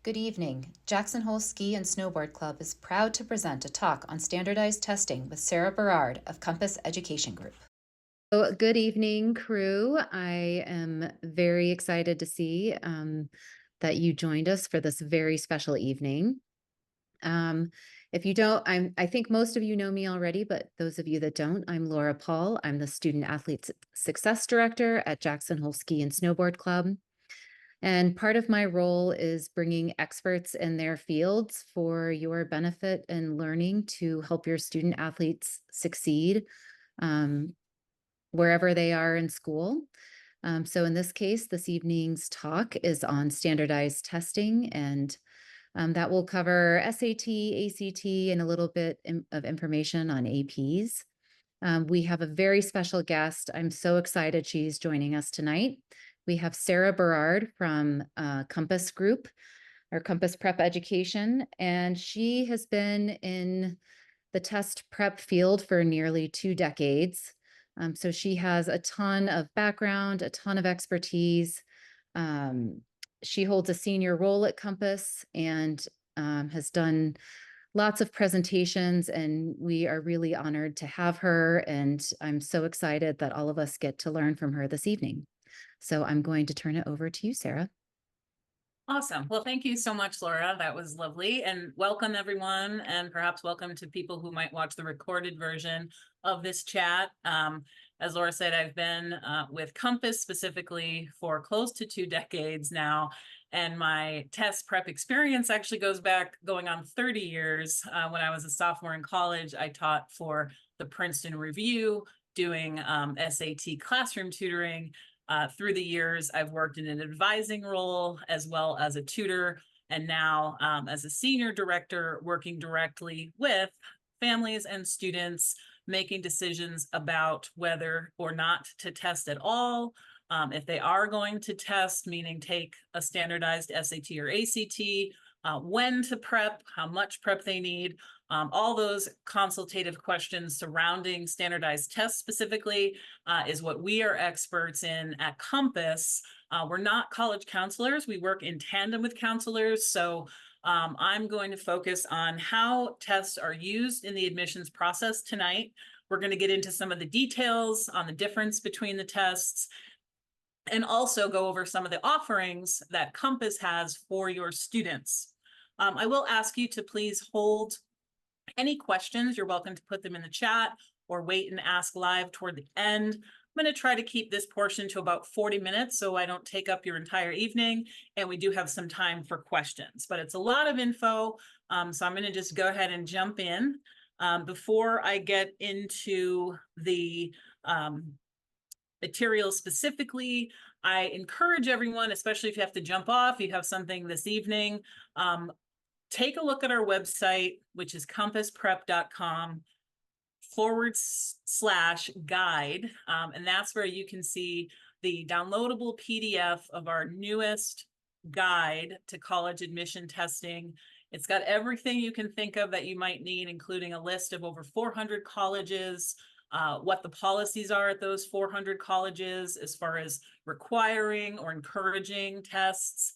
Good evening. Jackson Hole Ski and Snowboard Club is proud to present a talk on standardized testing with Sara Berard of Compass Education Group. Good evening, crew. I am very excited to see that you joined us for this very special evening. If you don't, I think most of you know me already, but those of you that don't, I'm Laura Paul. I'm the Student Athlete Success Director at Jackson Hole Ski and Snowboard Club. And part of my role is bringing experts in their fields for your benefit and learning to help your student athletes succeed um, wherever they are in school. So in this case, this evening's talk is on standardized testing, and that will cover SAT, ACT, and a little bit of information on APs. We have a very special guest. I'm so excited she's joining us tonight. We have Sara Berard from Compass Group, or Compass Prep Education, and she has been in the test prep field for nearly 2 decades. So she has a ton of background, a ton of expertise. She holds a senior role at Compass and has done lots of presentations, and we are really honored to have her. And I'm so excited that all of us get to learn from her this evening. So I'm going to turn it over to you, Sara. Awesome. Well, thank you so much, Laura. That was lovely. And welcome, everyone. And perhaps welcome to people who might watch the recorded version of this chat. As Laura said, I've been with Compass specifically for close to 2 decades now. And my test prep experience actually goes back going on 30 years. When I was a sophomore in college, I taught for the Princeton Review, doing SAT classroom tutoring. Through the years, I've worked in an advising role as well as a tutor, and now as a senior director, working directly with families and students, making decisions about whether or not to test at all. If they are going to test, meaning take a standardized SAT or ACT, when to prep, how much prep they need, all those consultative questions surrounding standardized tests specifically is what we are experts in at Compass. We're not college counselors. We work in tandem with counselors. So I'm going to focus on how tests are used in the admissions process tonight. We're going to get into some of the details on the difference between the tests, and also go over some of the offerings that Compass has for your students. I will ask you to please hold any questions. You're welcome to put them in the chat or wait and ask live toward the end. I'm going to try to keep this portion to about 40 minutes so I don't take up your entire evening, and we do have some time for questions, but it's a lot of info. So I'm going to just go ahead and jump in. Before I get into the material specifically, I encourage everyone, especially if you have to jump off, you have something this evening, take a look at our website, which is compassprep.com/guide. And that's where you can see the downloadable PDF of our newest guide to college admission testing. It's got everything you can think of that you might need, including a list of over 400 colleges, what the policies are at those 400 colleges as far as requiring or encouraging tests.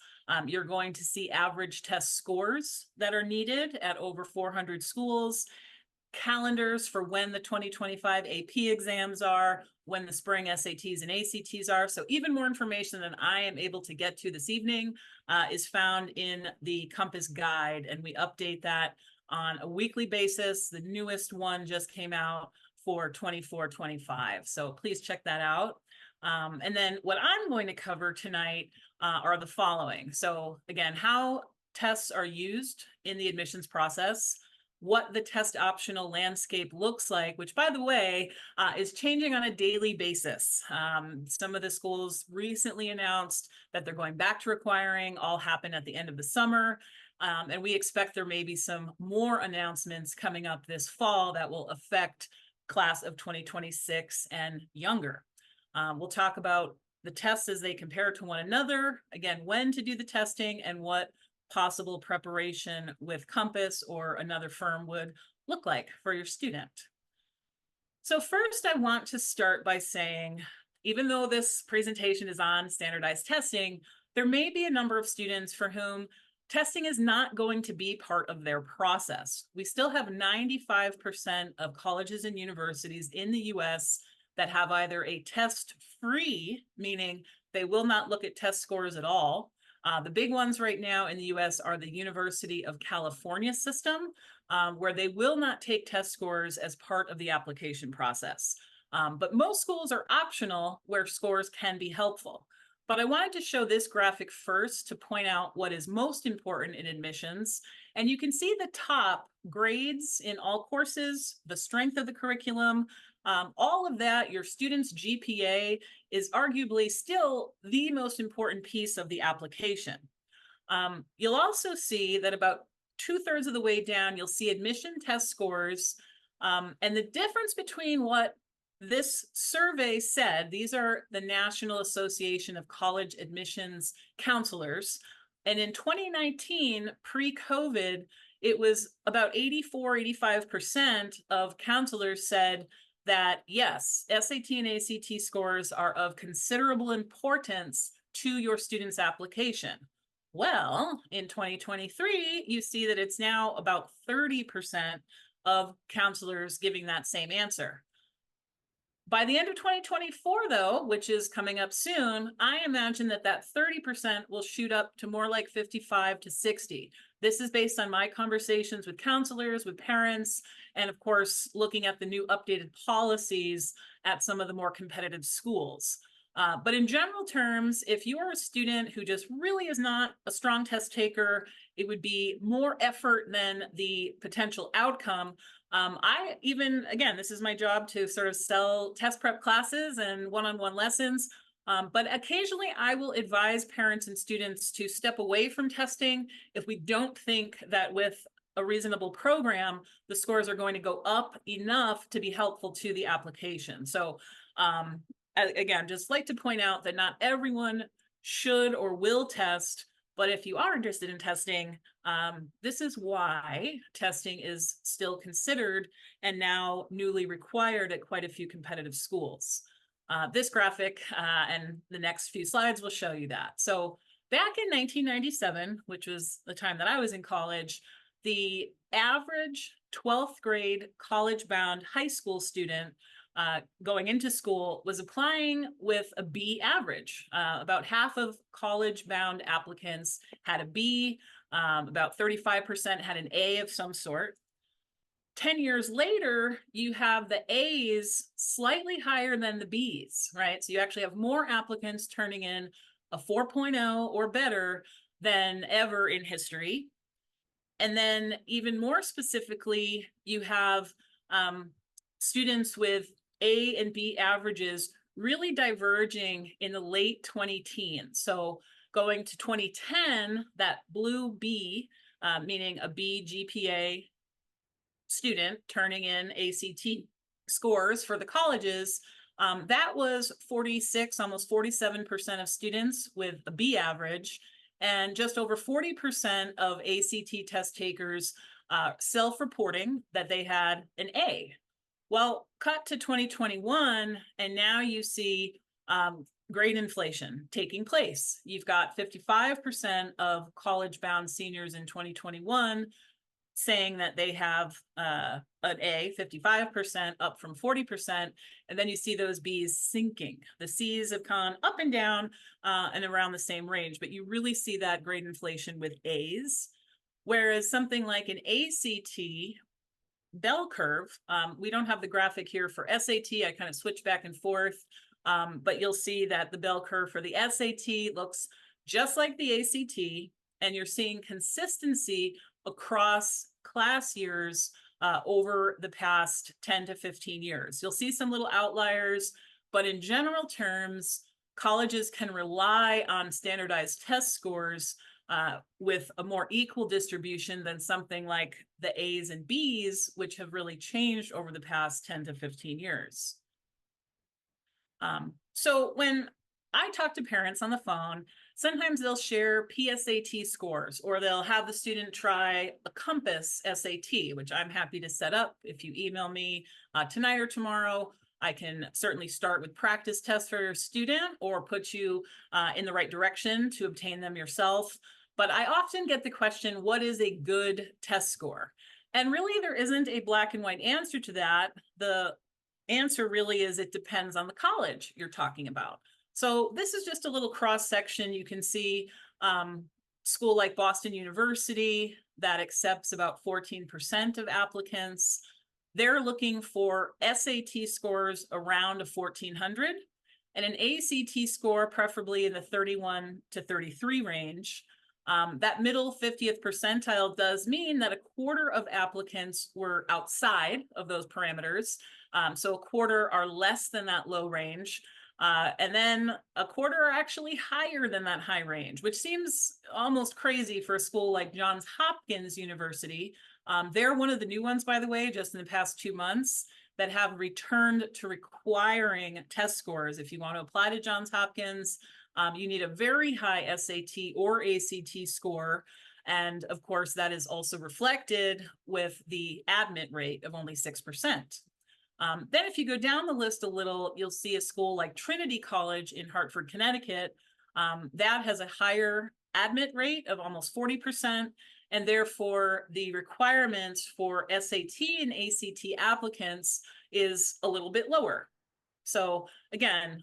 You're going to see average test scores that are needed at over 400 schools, calendars for when the 2025 AP exams are, when the spring SATs and ACTs are. So even more information than I am able to get to this evening is found in the Compass Guide, and we update that on a weekly basis. The newest one just came out for 24-25. So please check that out. And then what I'm going to cover tonight are the following. So again, how tests are used in the admissions process, what the test optional landscape looks like, which by the way, is changing on a daily basis. Some of the schools recently announced that they're going back to requiring, all happen at the end of the summer. And we expect there may be some more announcements coming up this fall that will affect class of 2026 and younger. We'll talk about the tests as they compare to one another, again, when to do the testing and what possible preparation with Compass or another firm would look like for your student. So first, I want to start by saying, even though this presentation is on standardized testing, there may be a number of students for whom testing is not going to be part of their process. We still have 95% of colleges and universities in the US that have either a test-free, meaning they will not look at test scores at all. The big ones right now in the US are the University of California system, where they will not take test scores as part of the application process. But most schools are optional where scores can be helpful. But I wanted to show this graphic first to point out what is most important in admissions. And you can see the top grades in all courses, the strength of the curriculum, all of that, your student's GPA is arguably still the most important piece of the application. You'll also see that about 2/3 of the way down, you'll see admission test scores. And the difference between what this survey said, these are the National Association of College Admissions Counselors. And in 2019, pre-COVID, it was about 84-85% of counselors said that yes, SAT and ACT scores are of considerable importance to your student's application. Well, in 2023, you see that it's now about 30% of counselors giving that same answer. By the end of 2024, though, which is coming up soon, I imagine that that 30% will shoot up to more like 55 to 60. This is based on my conversations with counselors, with parents, and of course, looking at the new updated policies at some of the more competitive schools. But in general terms, if you are a student who just really is not a strong test taker, it would be more effort than the potential outcome. I even, again, this is my job to sort of sell test prep classes and one-on-one lessons. But occasionally I will advise parents and students to step away from testing if we don't think that with a reasonable program, the scores are going to go up enough to be helpful to the application. So again, just like to point out that not everyone should or will test, but if you are interested in testing, this is why testing is still considered and now newly required at quite a few competitive schools. This graphic and the next few slides will show you that. So back in 1997, which was the time that I was in college, the average 12th grade college-bound high school student going into school was applying with a B average. About half of college-bound applicants had a B, about 35% had an A of some sort. 10 years later, you have the A's slightly higher than the B's, right? So you actually have more applicants turning in a 4.0 or better than ever in history. And then even more specifically, you have students with A and B averages really diverging in the late 2010s. So going to 2010, that blue B, meaning a B GPA student turning in ACT scores for the colleges, that was 46, almost 47% of students with a B average, and just over 40% of ACT test takers self-reporting that they had an A. Well, cut to 2021, and now you see grade inflation taking place. You've got 55% of college-bound seniors in 2021 saying that they have an A, 55% up from 40%, and then you see those Bs sinking. The Cs have gone up and down and around the same range, but you really see that grade inflation with As, whereas something like an ACT bell curve, we don't have the graphic here for SAT, I kind of switch back and forth, but you'll see that the bell curve for the SAT looks just like the ACT, and you're seeing consistency across class years over the past 10 to 15 years. You'll see some little outliers, but in general terms, colleges can rely on standardized test scores with a more equal distribution than something like the A's and B's, which have really changed over the past 10 to 15 years. So when I talk to parents on the phone, sometimes they'll share PSAT scores, or they'll have the student try a Compass SAT, which I'm happy to set up. If you email me tonight or tomorrow, I can certainly start with practice tests for your student or put you in the right direction to obtain them yourself. But I often get the question, what is a good test score? And really, there isn't a black and white answer to that. The answer really is it depends on the college you're talking about. So this is just a little cross section. You can see school like Boston University that accepts about 14% of applicants. They're looking for SAT scores around a 1400 and an ACT score, preferably in the 31 to 33 range. That middle 50th percentile does mean that a quarter of applicants were outside of those parameters. So a quarter are less than that low range. And then a quarter are actually higher than that high range, which seems almost crazy for a school like Johns Hopkins University. They're one of the new ones, by the way, just in the past 2 months that have returned to requiring test scores. If you want to apply to Johns Hopkins, you need a very high SAT or ACT score. And of course, that is also reflected with the admit rate of only 6%. Then if you go down the list a little, you'll see a school like Trinity College in Hartford, Connecticut. That has a higher admit rate of almost 40%. And therefore, the requirements for SAT and ACT applicants is a little bit lower. So again,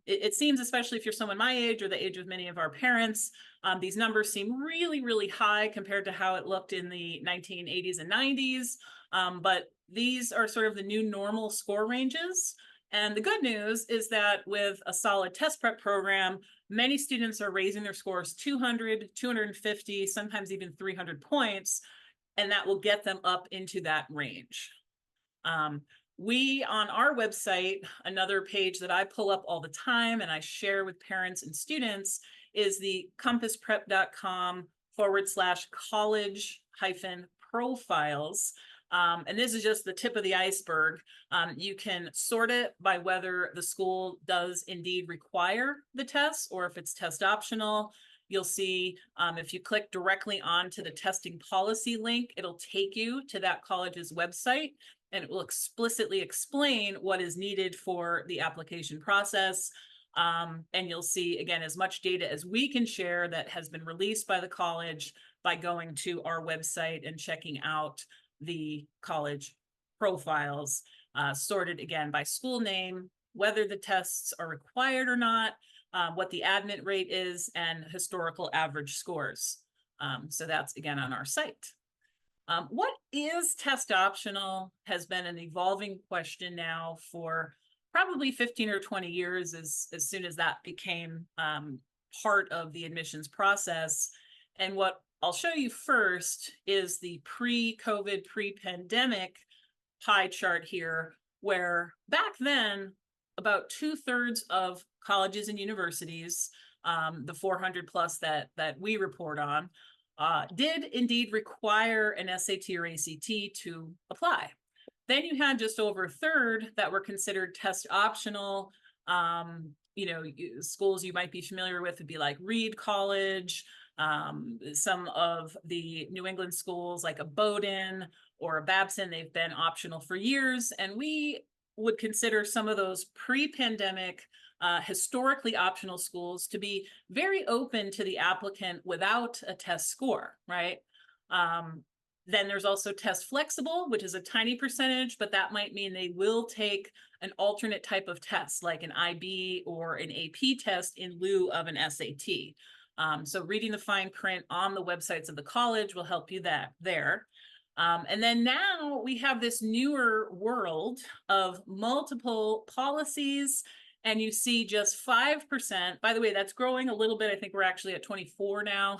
it seems, especially if you're someone my age or the age of many of our parents, these numbers seem really, really high compared to how it looked in the 1980s and 90s. But these are sort of the new normal score ranges. And the good news is that with a solid test prep program, many students are raising their scores 200, 250, sometimes even 300 points, and that will get them up into that range. We, on our website, another page that I pull up all the time and I share with parents and students is the compassprep.com/college-profiles. And this is just the tip of the iceberg. You can sort it by whether the school does indeed require the test or if it's test optional. You'll see if you click directly onto the testing policy link, it'll take you to that college's website and it will explicitly explain what is needed for the application process. And you'll see, again, as much data as we can share that has been released by the college by going to our website and checking out the college profiles, sorted again by school name, whether the tests are required or not, what the admit rate is, and historical average scores. So that's again on our site. What is test optional has been an evolving question now for probably 15 or 20 years as soon as that became part of the admissions process. And what I'll show you first is the pre-COVID, pre-pandemic pie chart here, where back then, about 2/3 of colleges and universities, the 400 plus that we report on, did indeed require an SAT or ACT to apply. Then you had just over a third that were considered test optional. Schools you might be familiar with would be like Reed College, some of the New England schools like a Bowdoin or a Babson, they've been optional for years. And we would consider some of those pre-pandemic historically optional schools to be very open to the applicant without a test score, right? Then there's also test flexible, which is a tiny percentage, but that might mean they will take an alternate type of test like an IB or an AP test in lieu of an SAT. So reading the fine print on the websites of the college will help you there. And then now we have this newer world of multiple policies, and you see just 5%. By the way, that's growing a little bit. I think we're actually at 24 now.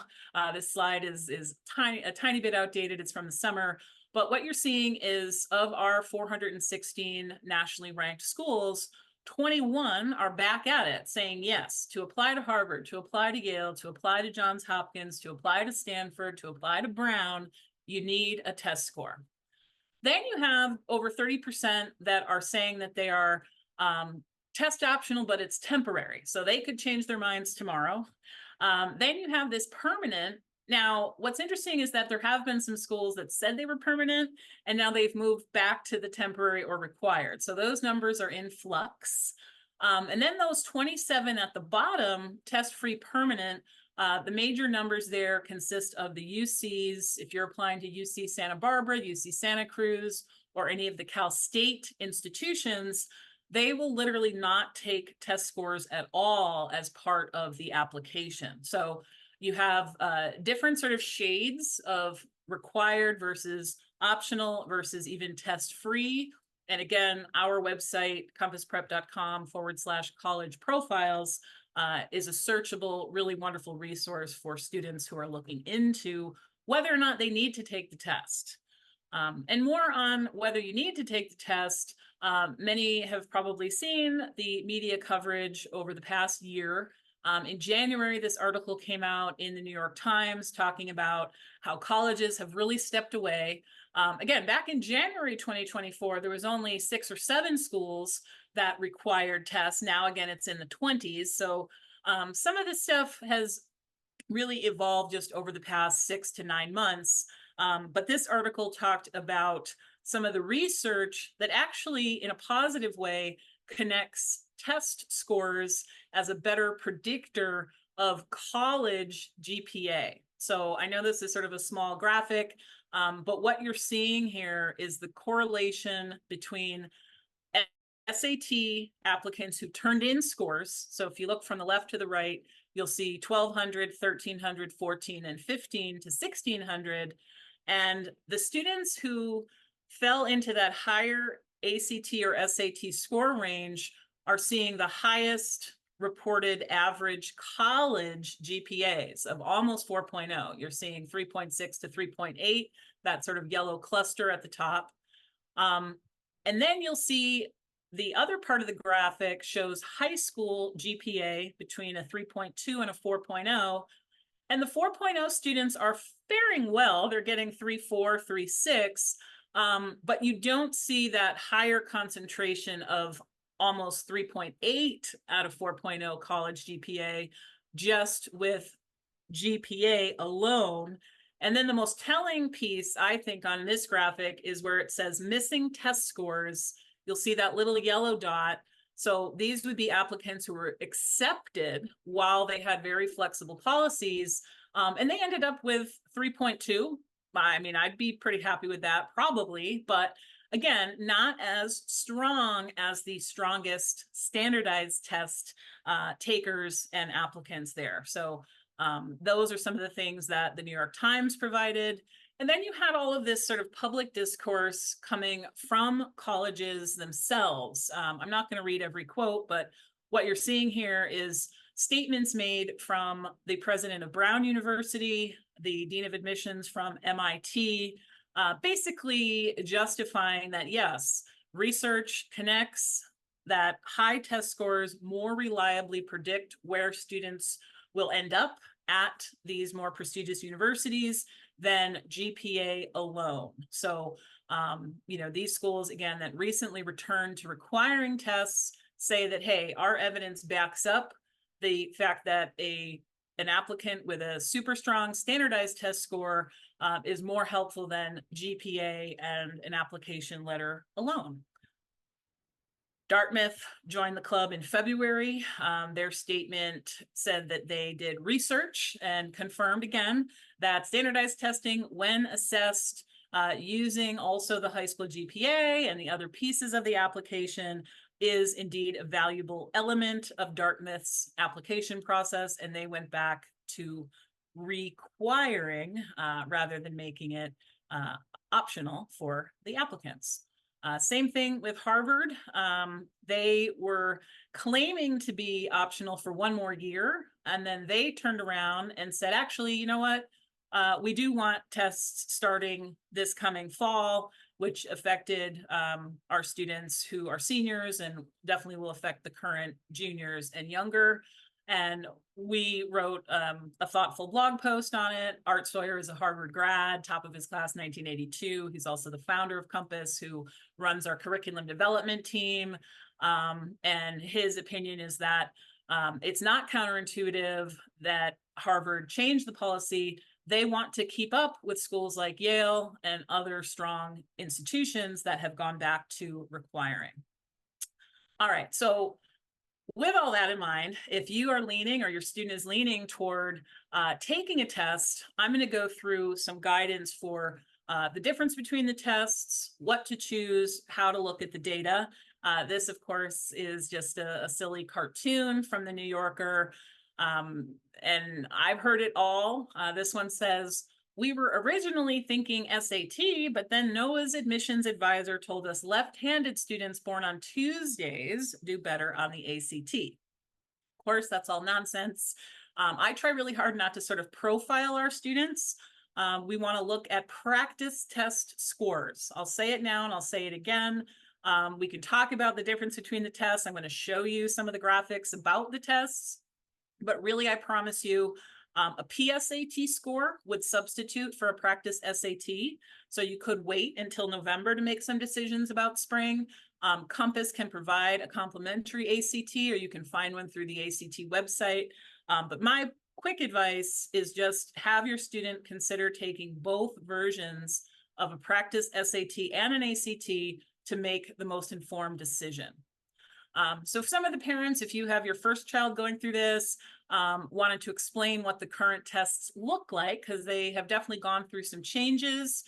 This slide is a tiny bit outdated. It's from the summer. But what you're seeing is of our 416 nationally ranked schools, 21 are back at it saying yes, to apply to Harvard, to apply to Yale, to apply to Johns Hopkins, to apply to Stanford, to apply to Brown, you need a test score. Then you have over 30% that are saying that they are test optional, but it's temporary. So they could change their minds tomorrow. Then you have this permanent. Now, what's interesting is that there have been some schools that said they were permanent, and now they've moved back to the temporary or required. So those numbers are in flux. And then those 27 at the bottom, test-free permanent, The major numbers there consist of the UCs. If you're applying to UC Santa Barbara, UC Santa Cruz, or any of the Cal State institutions, they will literally not take test scores at all as part of the application. So you have different sort of shades of required versus optional versus even test free. And again, our website, compassprep.com/college profiles, is a searchable, really wonderful resource for students who are looking into whether or not they need to take the test. And more on whether you need to take the test. Many have probably seen the media coverage over the past year. In January, this article came out in the New York Times talking about how colleges have really stepped away. Again, back in January 2024, there was only 6 or 7 schools that required tests. Now, again, it's in the 20s. So some of this stuff has really evolved just over the past 6 to 9 months. But this article talked about some of the research that actually, in a positive way, connects test scores as a better predictor of college GPA. So I know this is sort of a small graphic, but what you're seeing here is the correlation between SAT applicants who turned in scores. So if you look from the left to the right, you'll see 1,200, 1,300, 14, and 15 to 1,600. And the students who fell into that higher ACT or SAT score range are seeing the highest reported average college GPAs of almost 4.0. You're seeing 3.6 to 3.8, that sort of yellow cluster at the top. And then you'll see the other part of the graphic shows high school GPA between a 3.2 and a 4.0. And the 4.0 students are faring well. They're getting 3.4, 3.6, but you don't see that higher concentration of almost 3.8 out of 4.0 college GPA just with GPA alone. And then the most telling piece, I think, on this graphic is where it says missing test scores. You'll see that little yellow dot. So these would be applicants who were accepted while they had very flexible policies, and they ended up with 3.2. I mean, I'd be pretty happy with that, probably, but again, not as strong as the strongest standardized test takers and applicants there. So those are some of the things that the New York Times provided. And then you had all of this sort of public discourse coming from colleges themselves. I'm not going to read every quote, but what you're seeing here is statements made from the president of Brown University, the dean of admissions from MIT, basically justifying that, yes, research connects that high test scores more reliably predict where students will end up at these more prestigious universities than GPA alone. So, these schools, again, that recently returned to requiring tests say that, hey, our evidence backs up the fact that an applicant with a super strong standardized test score is more helpful than GPA and an application letter alone. Dartmouth joined the club in February. Their statement said that they did research and confirmed again that standardized testing, when assessed using also the high school GPA and the other pieces of the application, is indeed a valuable element of Dartmouth's application process. And they went back to requiring rather than making it optional for the applicants. Same thing with Harvard. They were claiming to be optional for 1 more year, and then they turned around and said, actually, you know what? We do want tests starting this coming fall, which affected our students who are seniors and definitely will affect the current juniors and younger. And we wrote a thoughtful blog post on it. Art Sawyer is a Harvard grad, top of his class, 1982. He's also the founder of Compass, who runs our curriculum development team. And his opinion is that it's not counterintuitive that Harvard changed the policy. They want to keep up with schools like Yale and other strong institutions that have gone back to requiring. All right, so With all that in mind, if you are leaning or your student is leaning toward taking a test, I'm going to go through some guidance for the difference between the tests, what to choose, how to look at the data. This, of course, is just a silly cartoon from the New Yorker. And I've heard it all. This one says, we were originally thinking SAT, but then Noah's admissions advisor told us left-handed students born on Tuesdays do better on the ACT. Of course, that's all nonsense. I try really hard not to sort of profile our students. We want to look at practice test scores. I'll say it now and I'll say it again. We can talk about the difference between the tests. I'm going to show you some of the graphics about the tests, but really, I promise you, a PSAT score would substitute for a practice SAT. So you could wait until November to make some decisions about spring. Compass can provide a complimentary ACT, or you can find one through the ACT website. But my quick advice is just have your student consider taking both versions of a practice SAT and an ACT to make the most informed decision. So some of the parents, if you have your first child going through this, wanted to explain what the current tests look like, because they have definitely gone through some changes.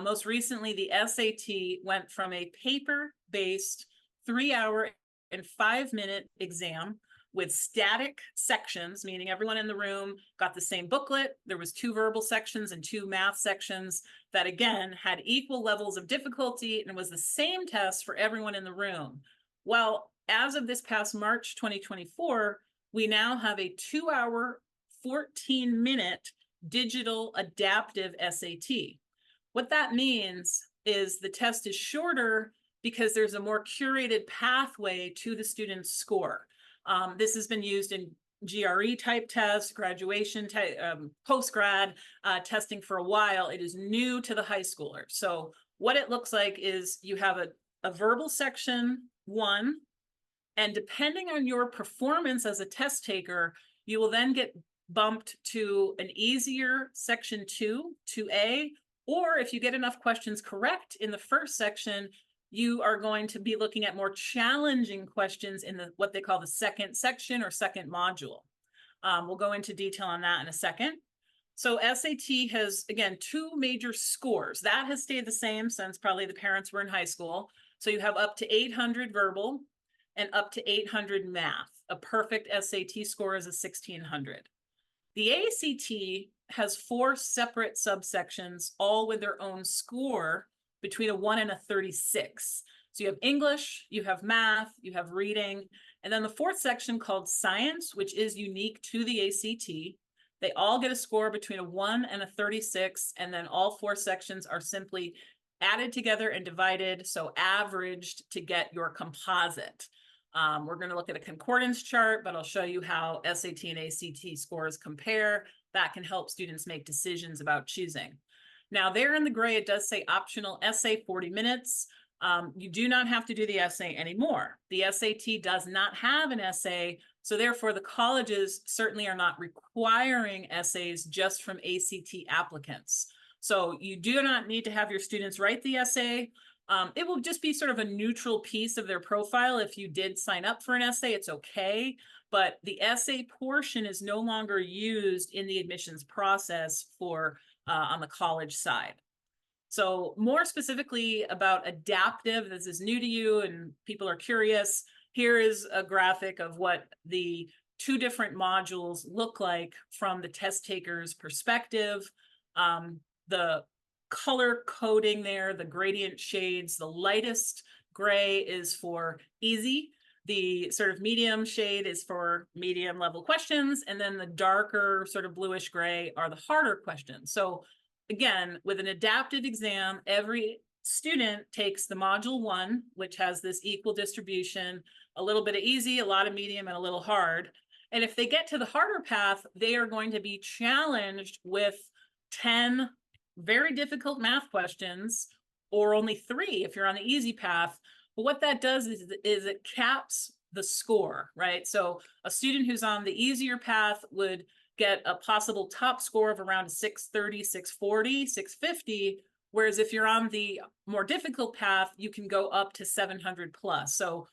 Most recently, the SAT went from a paper-based 3-hour and 5-minute exam with static sections, meaning everyone in the room got the same booklet. There was 2 verbal sections and 2 math sections that, again, had equal levels of difficulty, and it was the same test for everyone in the room. Well, as of this past March 2024, we now have a 2-hour, 14-minute digital adaptive SAT. What that means is the test is shorter because there's a more curated pathway to the student's score. This has been used in GRE type tests, graduation, post-grad testing for a while. It is new to the high schooler. So what it looks like is you have a verbal section 1, and depending on your performance as a test taker, you will then get bumped to an easier section 2, 2A, or if you get enough questions correct in the first section, you are going to be looking at more challenging questions in what they call the second section or second module. We'll go into detail on that in a second. So SAT has, again, 2 major scores. That has stayed the same since probably the parents were in high school. So you have up to 800 verbal and up to 800 math. A perfect SAT score is a 1600. The ACT has 4 separate subsections, all with their own score between a 1 and a 36. So you have English, you have math, you have reading, and then the 4th section called science, which is unique to the ACT. They all get a score between a 1 and a 36, and then all 4 sections are simply added together and divided, so averaged to get your composite. We're going to look at a concordance chart, but I'll show you how SAT and ACT scores compare. That can help students make decisions about choosing. Now, there in the gray, it does say optional essay 40 minutes. You do not have to do the essay anymore. The SAT does not have an essay, so therefore the colleges certainly are not requiring essays just from ACT applicants. So you do not need to have your students write the essay. It will just be sort of a neutral piece of their profile. If you did sign up for an essay, it's okay. But the essay portion is no longer used in the admissions process for on the college side. So more specifically about adaptive, this is new to you and people are curious. Here is a graphic of what the 2 different modules look like from the test taker's perspective. The color coding there, the gradient shades, the lightest gray is for easy. The sort of medium shade is for medium level questions. And then the darker sort of bluish gray are the harder questions. So again, with an adaptive exam, every student takes the module 1, which has this equal distribution, a little bit of easy, a lot of medium, and a little hard. And if they get to the harder path, they are going to be challenged with 10 very difficult math questions, or only 3 if you're on the easy path. But what that does is it caps the score, right? So a student who's on the easier path would get a possible top score of around 630, 640, 650. Whereas if you're on the more difficult path, you can go up to 700 plus. So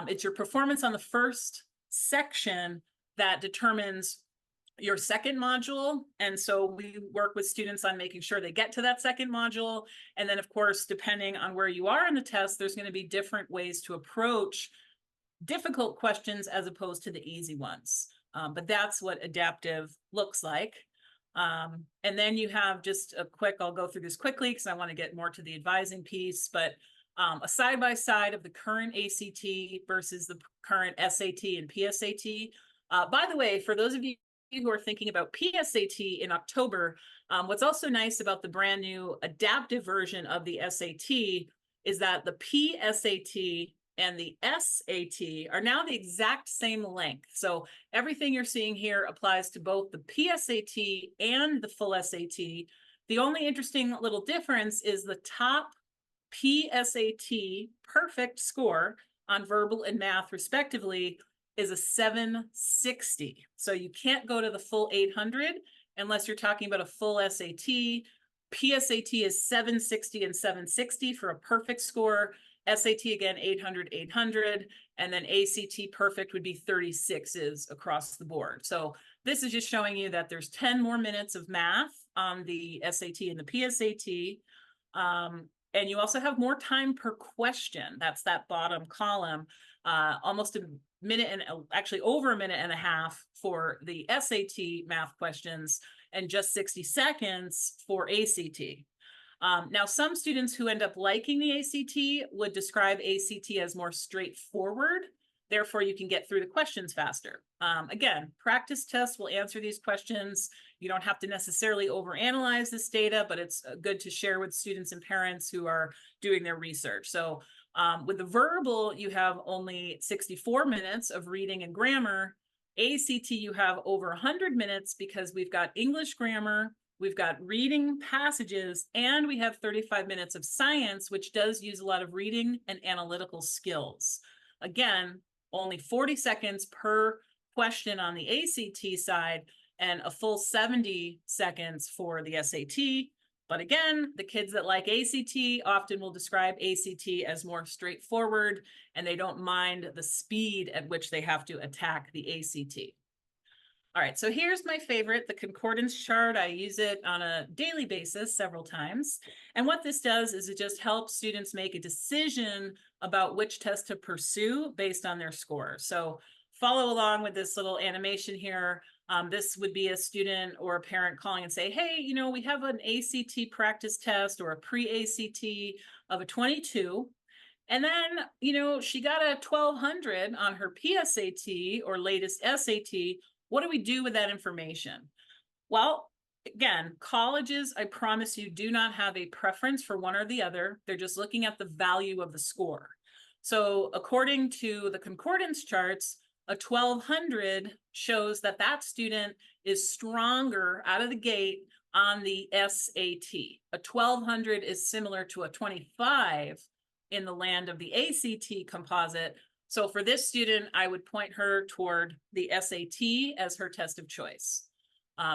It's your performance on the first section that determines your second module. And so we work with students on making sure they get to that second module. And then, of course, depending on where you are in the test, there's going to be different ways to approach difficult questions as opposed to the easy ones. But that's what adaptive looks like. And then you have just a quick, I'll go through this quickly because I want to get more to the advising piece, but a side-by-side of the current ACT versus the current SAT and PSAT. By the way, for those of you who are thinking about PSAT in October, what's also nice about the brand new adaptive version of the SAT is that the PSAT and the SAT are now the exact same length. So everything you're seeing here applies to both the PSAT and the full SAT. The only interesting little difference is the top PSAT perfect score on verbal and math respectively is a 760. So you can't go to the full 800 unless you're talking about a full SAT. PSAT is 760 and 760 for a perfect score. SAT again, 800, 800, and then ACT perfect would be 36s across the board. So this is just showing you that there's 10 more minutes of math on the SAT and the PSAT. And you also have more time per question. That's that bottom column, almost a minute and actually over a minute and a half for the SAT math questions and just 60 seconds for ACT. Now, some students who end up liking the ACT would describe ACT as more straightforward. Therefore, you can get through the questions faster. Again, practice tests will answer these questions. You don't have to necessarily overanalyze this data, but it's good to share with students and parents who are doing their research. So with the verbal, you have only 64 minutes of reading and grammar. ACT, you have over 100 minutes because we've got English grammar, we've got reading passages, and we have 35 minutes of science, which does use a lot of reading and analytical skills. Again, only 40 seconds per question on the ACT side and a full 70 seconds for the SAT. But again, the kids that like ACT often will describe ACT as more straightforward, and they don't mind the speed at which they have to attack the ACT. All right, so here's my favorite, the concordance chart. I use it on a daily basis several times. And what this does is it just helps students make a decision about which test to pursue based on their score. So follow along with this little animation here. This would be a student or a parent calling and say, hey, you know, we have an ACT practice test or a pre-ACT of a 22. And then, you know, she got a 1200 on her PSAT or latest SAT. What do we do with that information? Well, again, colleges, I promise you, do not have a preference for one or the other. They're just looking at the value of the score. So according to the concordance charts, a 1200 shows that that student is stronger out of the gate on the SAT. A 1200 is similar to a 25 in the land of the ACT composite. So for this student, I would point her toward the SAT as her test of choice.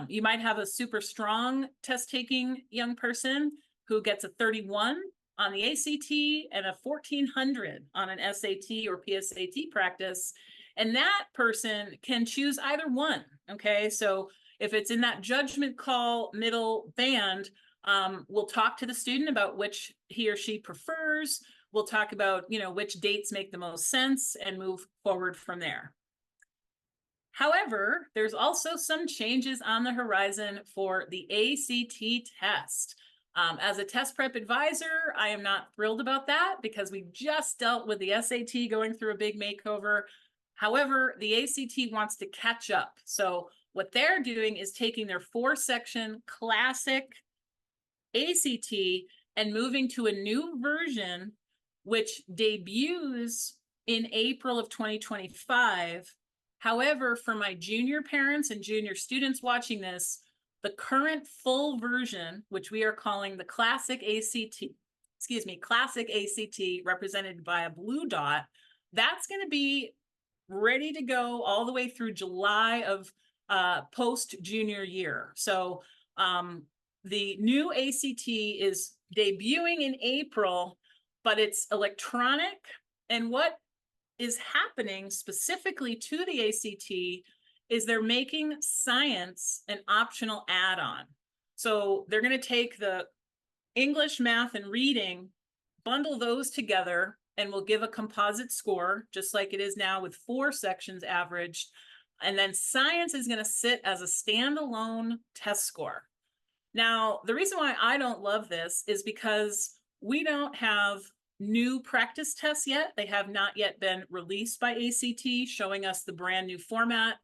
You might have a super strong test-taking young person who gets a 31 on the ACT and a 1400 on an SAT or PSAT practice. And that person can choose either one, okay? So if it's in that judgment call middle band, we'll talk to the student about which he or she prefers. We'll talk about, you know, which dates make the most sense and move forward from there. However, there's also some changes on the horizon for the ACT test. As a test prep advisor, I am not thrilled about that because we just dealt with the SAT going through a big makeover. However, the ACT wants to catch up. So what they're doing is taking their 4-section classic ACT and moving to a new version which debuts in April of 2025. However, for my junior parents and junior students watching this, the current full version, which we are calling the classic ACT, classic ACT represented by a blue dot, that's going to be ready to go all the way through July of post junior year. So the new ACT is debuting in April, but it's electronic. And what is happening specifically to the ACT is they're making science an optional add-on. So they're going to take the English, math, and reading, bundle those together, and we'll give a composite score, just like it is now with 4 sections averaged. And then science is going to sit as a standalone test score. Now, the reason why I don't love this is because we don't have new practice tests yet. They have not yet been released by ACT, showing us the brand new format.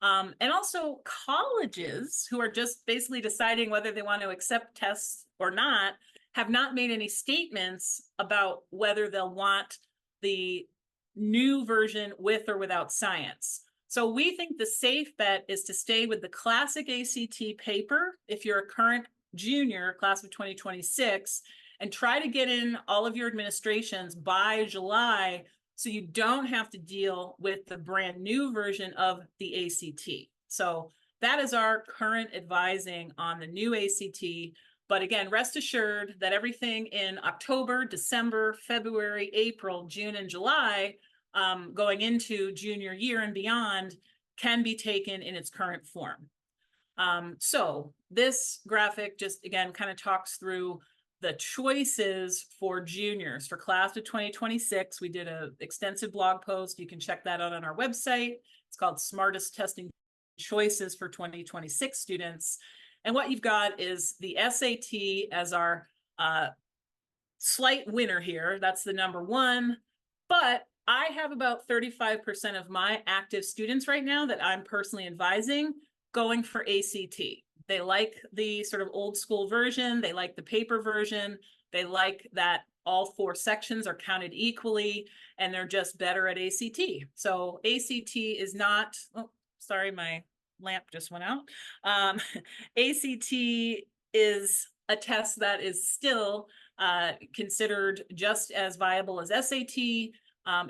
And also colleges who are just basically deciding whether they want to accept tests or not have not made any statements about whether they'll want the new version with or without science. So we think the safe bet is to stay with the classic ACT paper if you're a current junior, class of 2026, and try to get in all of your administrations by July so you don't have to deal with the brand new version of the ACT. So that is our current advising on the new ACT. But again, rest assured that everything in October, December, February, April, June, and July, going into junior year and beyond, can be taken in its current form. So this graphic just, again, kind of talks through the choices for juniors for class of 2026. We did an extensive blog post. You can check that out on our website. It's called Smartest Testing Choices for 2026 Students. And what you've got is the SAT as our slight winner here. That's the number one. But I have about 35% of my active students right now that I'm personally advising going for ACT. They like the sort of old school version. They like the paper version. They like that all 4 sections are counted equally, and they're just better at ACT. So ACT is not, oh, sorry, my lamp just went out. ACT is a test that is still considered just as viable as SAT.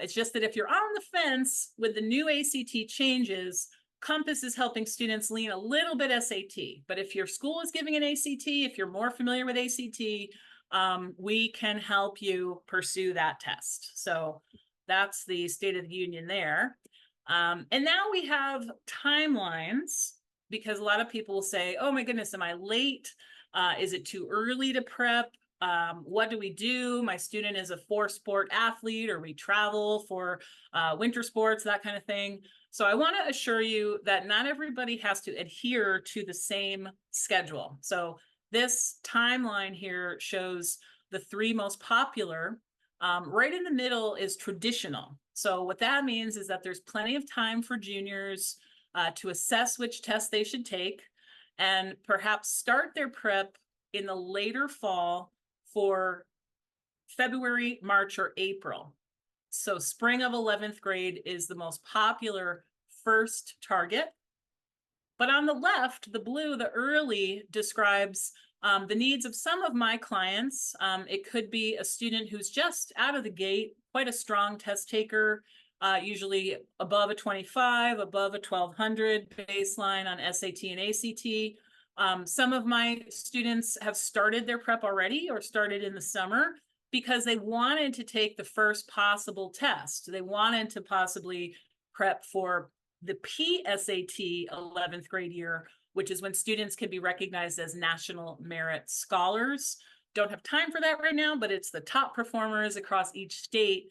It's just that if you're on the fence with the new ACT changes, Compass is helping students lean a little bit SAT. But if your school is giving an ACT, if you're more familiar with ACT, we can help you pursue that test. So that's the State of the Union there. And now we have timelines, because a lot of people will say, oh my goodness, am I late? Is it too early to prep? What do we do? My student is a 4-sport athlete, or we travel for winter sports, that kind of thing. So I want to assure you that not everybody has to adhere to the same schedule. So this timeline here shows the 3 most popular. Right in the middle is traditional. So what that means is that there's plenty of time for juniors to assess which tests they should take, and perhaps start their prep in the later fall for February, March, or April. So spring of 11th grade is the most popular first target. But on the left, the blue, the early, describes the needs of some of my clients. It could be a student who's just out of the gate, quite a strong test taker, usually above a 25, above a 1200 baseline on SAT and ACT. Some of my students have started their prep already, or started in the summer, because they wanted to take the first possible test. They wanted to possibly prep for the PSAT 11th grade year, which is when students can be recognized as National Merit Scholars. Don't have time for that right now, but it's the top performers across each state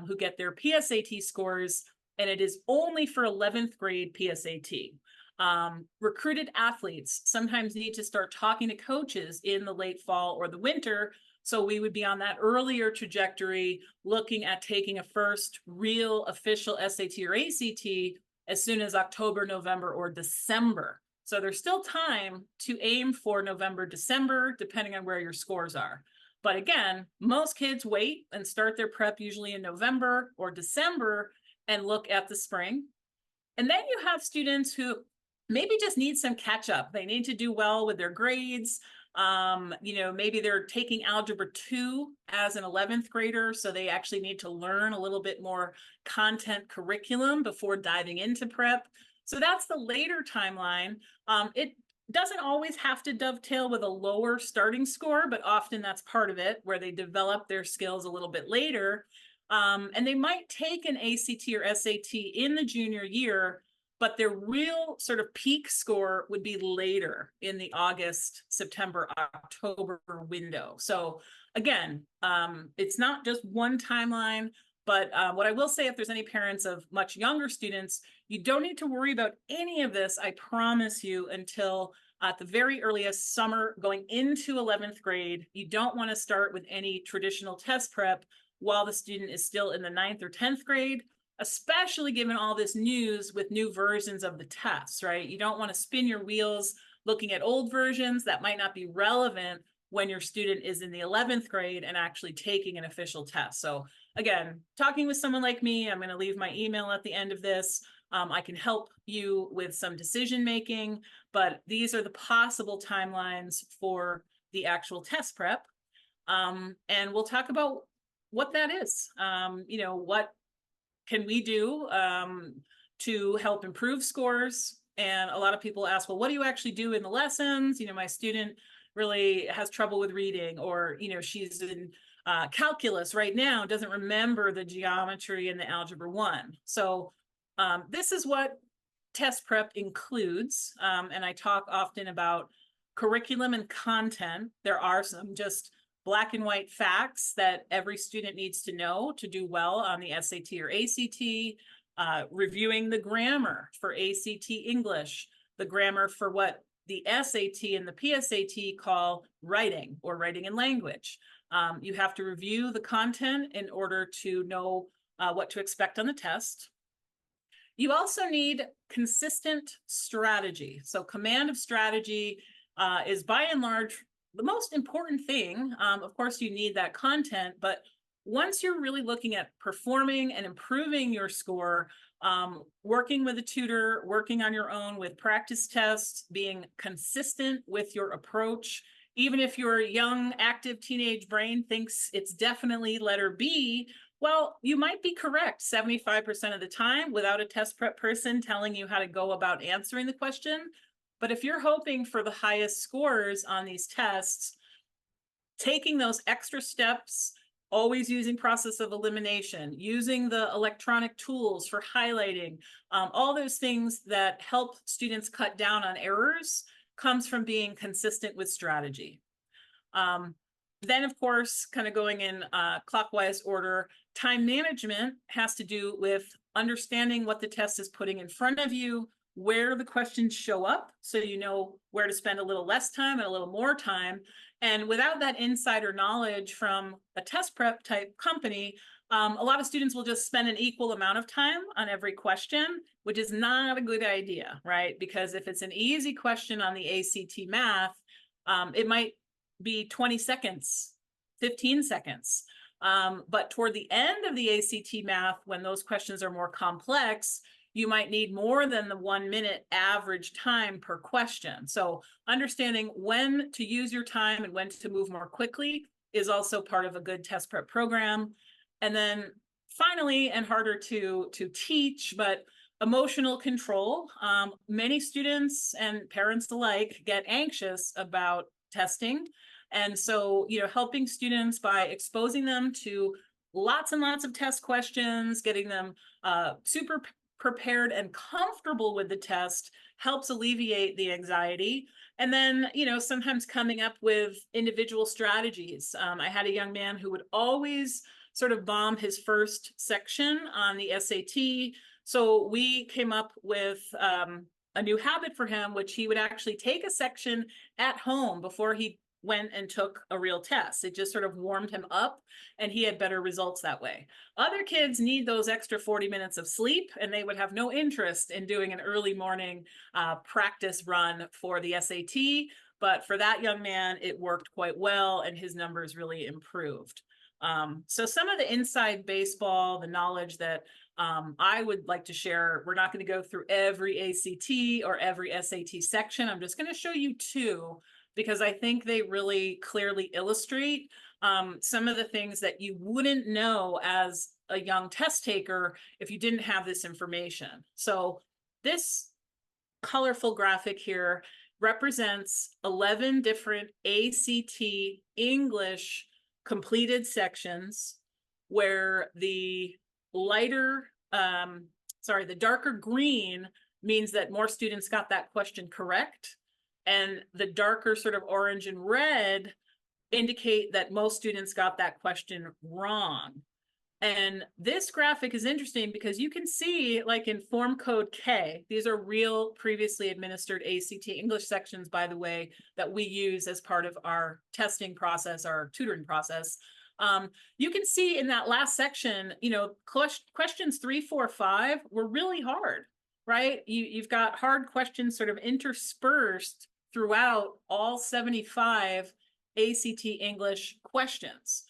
who get their PSAT scores, and it is only for 11th grade PSAT. Recruited athletes sometimes need to start talking to coaches in the late fall or the winter. So we would be on that earlier trajectory, looking at taking a first real official SAT or ACT as soon as October, November, or December. So there's still time to aim for November, December, depending on where your scores are. But again, most kids wait and start their prep usually in November or December and look at the spring. And then you have students who maybe just need some catch up. They need to do well with their grades. Maybe they're taking Algebra 2 as an 11th grader, so they actually need to learn a little bit more content curriculum before diving into prep. So that's the later timeline. It doesn't always have to dovetail with a lower starting score, but often that's part of it, where they develop their skills a little bit later. And they might take an ACT or SAT in the junior year, but their real sort of peak score would be later in the August, September, October window. So again, it's not just one timeline, but what I will say, if there's any parents of much younger students, you don't need to worry about any of this, I promise you, until at the very earliest summer going into 11th grade. You don't want to start with any traditional test prep while the student is still in the 9th or 10th grade, especially given all this news with new versions of the tests, right? You don't want to spin your wheels looking at old versions that might not be relevant when your student is in the 11th grade and actually taking an official test. So again, talking with someone like me, I'm going to leave my email at the end of this. I can help you with some decision making, but these are the possible timelines for the actual test prep. And we'll talk about what that is. What can we do to help improve scores? And a lot of people ask, well, what do you actually do in the lessons? My student really has trouble with reading, or, she's in calculus right now, doesn't remember the geometry and the algebra 1. So this is what test prep includes. And I talk often about curriculum and content. There are some just black and white facts that every student needs to know to do well on the SAT or ACT, reviewing the grammar for ACT English, the grammar for what the SAT and the PSAT call writing or writing in language. You have to review the content in order to know what to expect on the test. You also need consistent strategy. So command of strategy is by and large the most important thing. Of course, you need that content, but once you're really looking at performing and improving your score, working with a tutor, working on your own with practice tests, being consistent with your approach, even if your young, active teenage brain thinks it's definitely letter B, well, you might be correct 75% of the time without a test prep person telling you how to go about answering the question. But if you're hoping for the highest scores on these tests, taking those extra steps, always using process of elimination, using the electronic tools for highlighting, all those things that help students cut down on errors comes from being consistent with strategy. Then, of course, kind of going in clockwise order, time management has to do with understanding what the test is putting in front of you, where the questions show up, so you know where to spend a little less time and a little more time. And without that insider knowledge from a test prep type company, a lot of students will just spend an equal amount of time on every question, which is not a good idea, right? Because if it's an easy question on the ACT math, it might be 20 seconds, 15 seconds. But toward the end of the ACT math, when those questions are more complex, you might need more than the 1 minute average time per question. So understanding when to use your time and when to move more quickly is also part of a good test prep program. And then finally, and harder to teach, but emotional control. Many students and parents alike get anxious about testing. And so, helping students by exposing them to lots and lots of test questions, getting them super prepared and comfortable with the test helps alleviate the anxiety. And then, sometimes coming up with individual strategies. I had a young man who would always sort of bomb his first section on the SAT. So we came up with a new habit for him, which he would actually take a section at home before he went and took a real test. It just sort of warmed him up and he had better results that way. Other kids need those extra 40 minutes of sleep and they would have no interest in doing an early morning practice run for the SAT. But for that young man, it worked quite well and his numbers really improved. So some of the inside baseball, the knowledge that I would like to share, we're not going to go through every ACT or every SAT section. I'm just going to show you two because I think they really clearly illustrate some of the things that you wouldn't know as a young test taker if you didn't have this information. So this colorful graphic here represents 11 different ACT English completed sections where the lighter, the darker green means that more students got that question correct. And the darker sort of orange and red indicate that most students got that question wrong. And this graphic is interesting because you can see, like in form code K, these are real previously administered ACT English sections, by the way, that we use as part of our testing process, our tutoring process. You can see in that last section, questions 3, 4, 5 were really hard, right? You've got hard questions sort of interspersed throughout all 75 ACT English questions.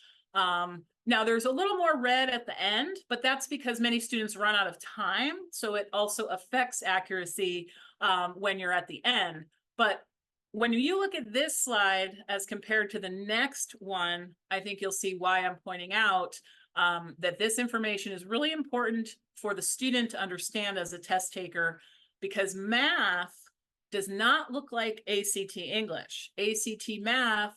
Now there's a little more red at the end, but that's because many students run out of time. So it also affects accuracy when you're at the end. But when you look at this slide as compared to the next one, I think you'll see why I'm pointing out that this information is really important for the student to understand as a test taker, because math does not look like ACT English. ACT math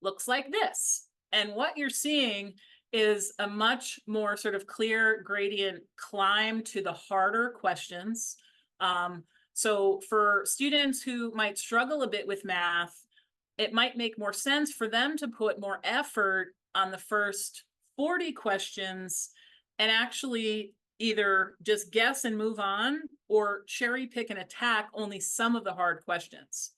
looks like this. And what you're seeing is a much more sort of clear gradient climb to the harder questions. So for students who might struggle a bit with math, it might make more sense for them to put more effort on the first 40 questions and actually either just guess and move on or cherry pick and attack only some of the hard questions.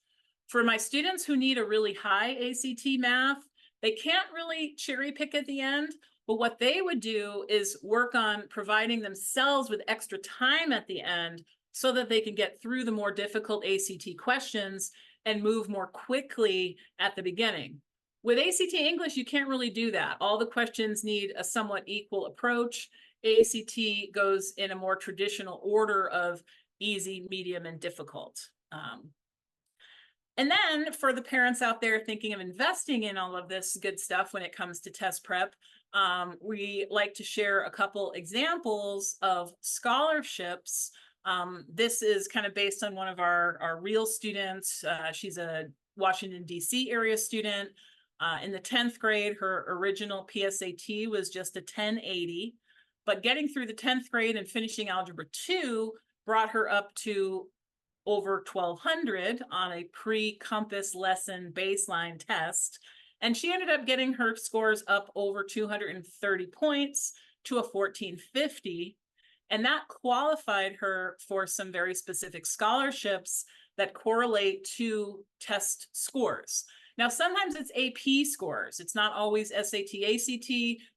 For my students who need a really high ACT math, they can't really cherry pick at the end, but what they would do is work on providing themselves with extra time at the end so that they can get through the more difficult ACT questions and move more quickly at the beginning. With ACT English, you can't really do that. All the questions need a somewhat equal approach. ACT goes in a more traditional order of easy, medium, and difficult. And then for the parents out there thinking of investing in all of this good stuff when it comes to test prep, we like to share a couple examples of scholarships. This is kind of based on one of our real students. She's a Washington, D.C. area student. In the 10th grade, her original PSAT was just a 1080, but getting through the 10th grade and finishing Algebra 2 brought her up to over 1200 on a pre-Compass lesson baseline test. And she ended up getting her scores up over 230 points to a 1450. And that qualified her for some very specific scholarships that correlate to test scores. Now, sometimes it's AP scores. It's not always SAT, ACT,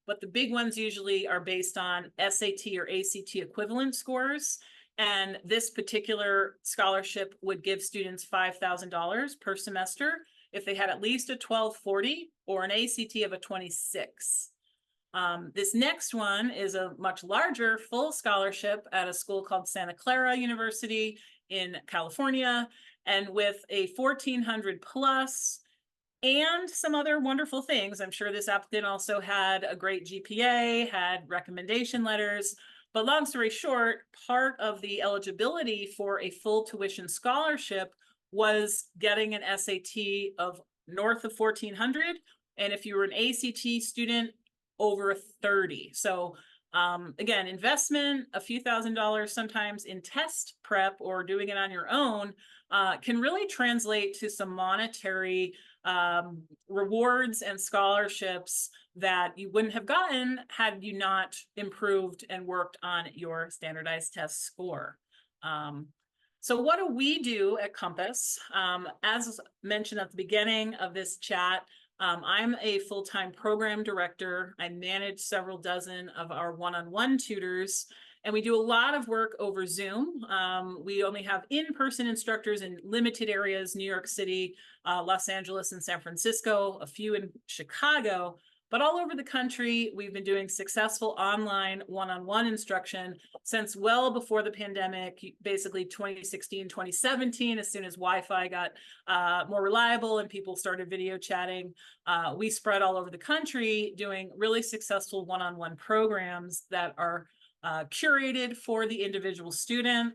but the big ones usually are based on SAT or ACT equivalent scores. And this particular scholarship would give students $5,000 per semester if they had at least a 1240 or an ACT of a 26. This next one is a much larger full scholarship at a school called Santa Clara University in California, and with a 1400 plus and some other wonderful things. I'm sure this applicant also had a great GPA, had recommendation letters. But long story short, part of the eligibility for a full tuition scholarship was getting an SAT of north of 1400. And if you were an ACT student, over 30. So again, investment, a few $1,000s sometimes in test prep or doing it on your own can really translate to some monetary rewards and scholarships that you wouldn't have gotten had you not improved and worked on your standardized test score. So what do we do at Compass? As mentioned at the beginning of this chat, I'm a full-time program director. I manage several dozen of our one-on-one tutors, and we do a lot of work over Zoom. We only have in-person instructors in limited areas, New York City, Los Angeles, and San Francisco, a few in Chicago. But all over the country, we've been doing successful online one-on-one instruction since well before the pandemic, basically 2016, 2017, as soon as Wi-Fi got more reliable and people started video chatting. We spread all over the country doing really successful one-on-one programs that are curated for the individual student.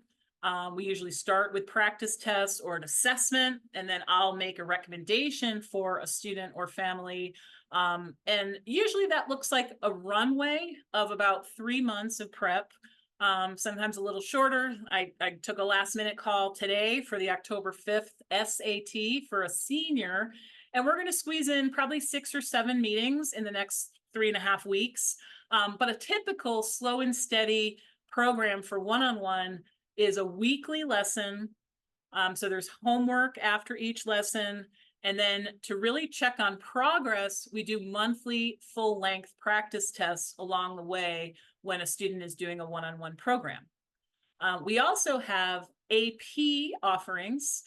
We usually start with practice tests or an assessment, and then I'll make a recommendation for a student or family. And usually that looks like a runway of about 3 months of prep, sometimes a little shorter. I took a last minute call today for the October 5th SAT for a senior, and we're going to squeeze in probably 6 or 7 meetings in the next 3.5 weeks. But a typical slow and steady program for one-on-one is a weekly lesson. So there's homework after each lesson. And then to really check on progress, we do monthly full length practice tests along the way when a student is doing a one-on-one program. We also have AP offerings.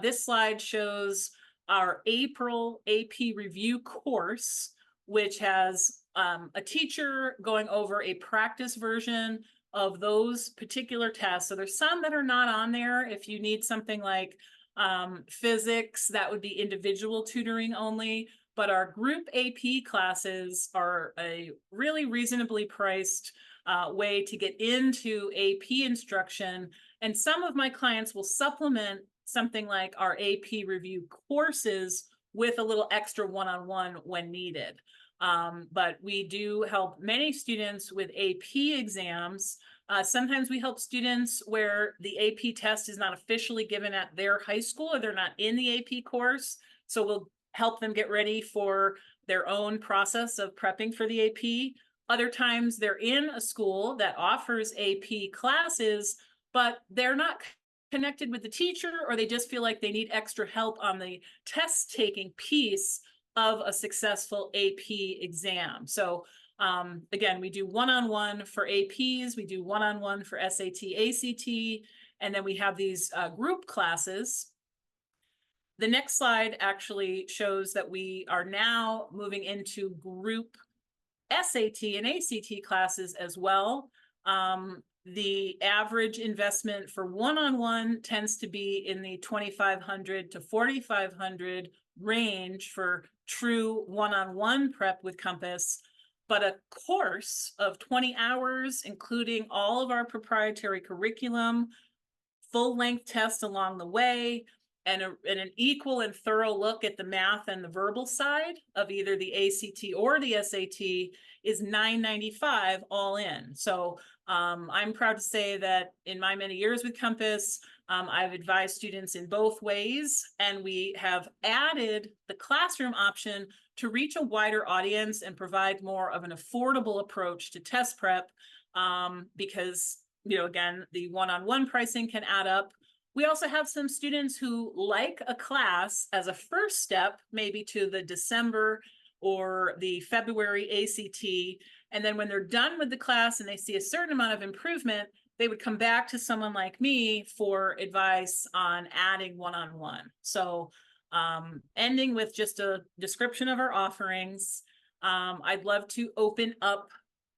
This slide shows our April AP review course, which has a teacher going over a practice version of those particular tests. So there's some that are not on there. If you need something like physics, that would be individual tutoring only. But our group AP classes are a really reasonably priced way to get into AP instruction. And some of my clients will supplement something like our AP review courses with a little extra one-on-one when needed. But we do help many students with AP exams. Sometimes we help students where the AP test is not officially given at their high school or they're not in the AP course. So we'll help them get ready for their own process of prepping for the AP. Other times they're in a school that offers AP classes, but they're not connected with the teacher, or they just feel like they need extra help on the test taking piece of a successful AP exam. So again, we do one-on-one for APs, we do one-on-one for SAT, ACT, and then we have these group classes. The next slide actually shows that we are now moving into group SAT and ACT classes as well. The average investment for one-on-one tends to be in the $2,500 to $4,500 range for true one-on-one prep with Compass. But a course of 20 hours, including all of our proprietary curriculum, full-length tests along the way, and an equal and thorough look at the math and the verbal side of either the ACT or the SAT is $995 all in. So I'm proud to say that in my many years with Compass, I've advised students in both ways, and we have added the classroom option to reach a wider audience and provide more of an affordable approach to test prep, because, you know, again, the one-on-one pricing can add up. We also have some students who like a class as a first step, maybe to the December or the February ACT. And then when they're done with the class and they see a certain amount of improvement, they would come back to someone like me for advice on adding one-on-one. So ending with just a description of our offerings, I'd love to open up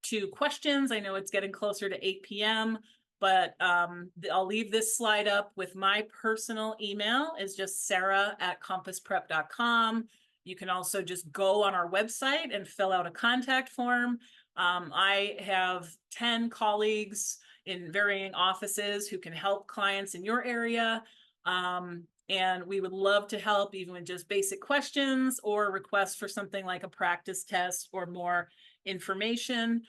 to questions. I know it's getting closer to 8 p.m., but I'll leave this slide up with my personal email is just sarah@compassprep.com. You can also just go on our website and fill out a contact form. I have 10 colleagues in varying offices who can help clients in your area. And we would love to help even with just basic questions or requests for something like a practice test or more information.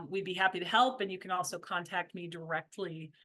We'd be happy to help, and you can also contact me directly